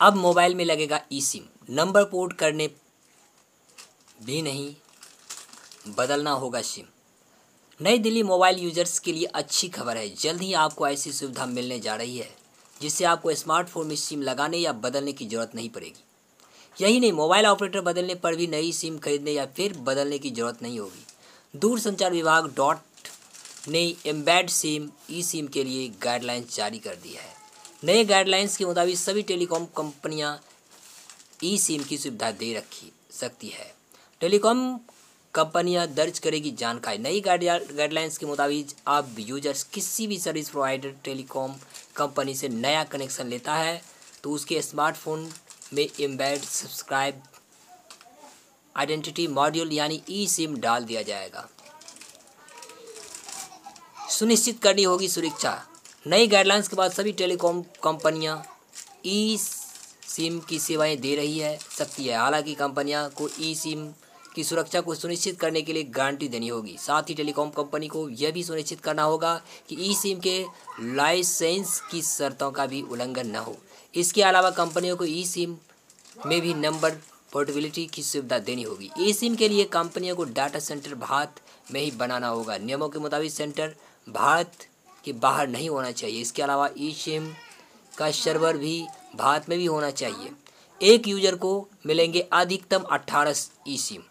अब मोबाइल में लगेगा ई सिम, नंबर पोर्ट करने भी नहीं, बदलना होगा सिम। नई दिल्ली मोबाइल यूजर्स के लिए अच्छी खबर है, जल्द ही आपको ऐसी सुविधा मिलने जा रही है जिससे आपको स्मार्टफोन में सिम लगाने या बदलने की ज़रूरत नहीं पड़ेगी। यही नहीं, मोबाइल ऑपरेटर बदलने पर भी नई सिम खरीदने या फिर बदलने की ज़रूरत नहीं होगी। दूरसंचार विभाग ने एम्बेड सिम ई सिम के लिए गाइडलाइंस जारी कर दी है। नए गाइडलाइंस के मुताबिक सभी टेलीकॉम कंपनियां ई सिम की सुविधा दे रखी सकती है। टेलीकॉम कंपनियां दर्ज करेगी जानकारी। नई गाइडलाइंस के मुताबिक अब यूजर्स किसी भी सर्विस प्रोवाइडर टेलीकॉम कंपनी से नया कनेक्शन लेता है तो उसके स्मार्टफोन में एम्बेड सब्सक्राइब आइडेंटिटी मॉड्यूल यानी ई सिम डाल दिया जाएगा। सुनिश्चित करनी होगी सुरक्षा। नई गाइडलाइंस के बाद सभी टेलीकॉम कंपनियां ई सिम की सेवाएं दे रही सकती है। हालांकि कंपनियां को ई सिम की सुरक्षा को सुनिश्चित करने के लिए गारंटी देनी होगी। साथ ही टेलीकॉम कंपनी को यह भी सुनिश्चित करना होगा कि ई सिम के लाइसेंस की शर्तों का भी उल्लंघन न हो। इसके अलावा कंपनियों को ई सिम में भी नंबर पोर्टेबिलिटी की सुविधा देनी होगी। ई सिम के लिए कंपनियों को डाटा सेंटर भारत में ही बनाना होगा। नियमों के मुताबिक सेंटर भारत के बाहर नहीं होना चाहिए। इसके अलावा ई सिम का सर्वर भी भारत में भी होना चाहिए। एक यूजर को मिलेंगे अधिकतम 18 ई सिम।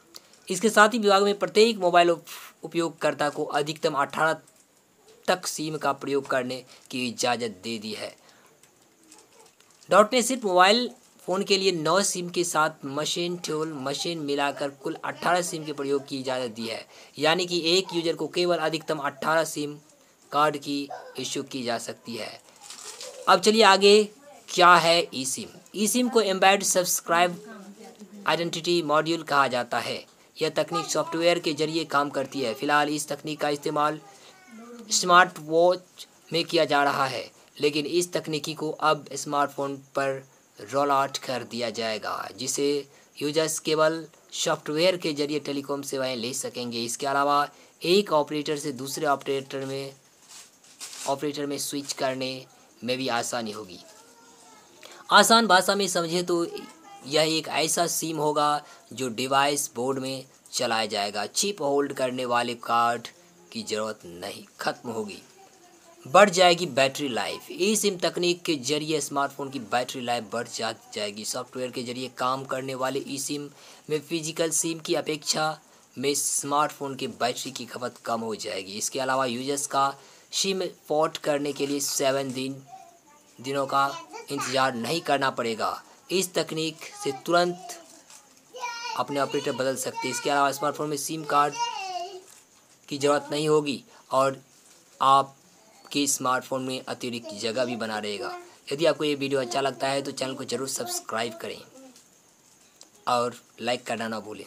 इसके साथ ही विभाग में प्रत्येक मोबाइल उपयोगकर्ता को अधिकतम 18 तक सिम का प्रयोग करने की इजाज़त दे दी है। डॉट ने सिर्फ मोबाइल फ़ोन के लिए 9 सिम के साथ मशीन मिलाकर कुल 18 सिम के प्रयोग की इजाज़त दी है। यानी कि एक यूजर को केवल अधिकतम 18 सिम कार्ड की इशू की जा सकती है। अब चलिए आगे, क्या है ई सिम? ई सिम को एम्बेड सब्सक्राइब आइडेंटिटी मॉड्यूल कहा जाता है। यह तकनीक सॉफ्टवेयर के जरिए काम करती है। फिलहाल इस तकनीक का इस्तेमाल स्मार्ट वॉच में किया जा रहा है, लेकिन इस तकनीकी को अब स्मार्टफोन पर रोल आउट कर दिया जाएगा, जिसे यूजर्स केवल सॉफ्टवेयर के जरिए टेलीकॉम सेवाएं ले सकेंगे। इसके अलावा एक ऑपरेटर से दूसरे ऑपरेटर में स्विच करने में भी आसानी होगी। आसान भाषा में समझे तो यह एक ऐसा सिम होगा जो डिवाइस बोर्ड में चलाया जाएगा। चिप होल्ड करने वाले कार्ड की ज़रूरत नहीं खत्म होगी। बढ़ जाएगी बैटरी लाइफ। ई सिम तकनीक के जरिए स्मार्टफोन की बैटरी लाइफ बढ़ जाएगी। सॉफ्टवेयर के जरिए काम करने वाले ई सिम में फिजिकल सिम की अपेक्षा में स्मार्टफोन की बैटरी की खपत कम हो जाएगी। इसके अलावा यूजर्स का सिम पोर्ट करने के लिए 7 दिनों का इंतज़ार नहीं करना पड़ेगा। इस तकनीक से तुरंत अपने ऑपरेटर बदल सकते हैं। इसके अलावा स्मार्टफोन में सिम कार्ड की ज़रूरत नहीं होगी और आपके स्मार्टफोन में अतिरिक्त जगह भी बना रहेगा। यदि आपको ये वीडियो अच्छा लगता है तो चैनल को ज़रूर सब्सक्राइब करें और लाइक करना ना भूलें।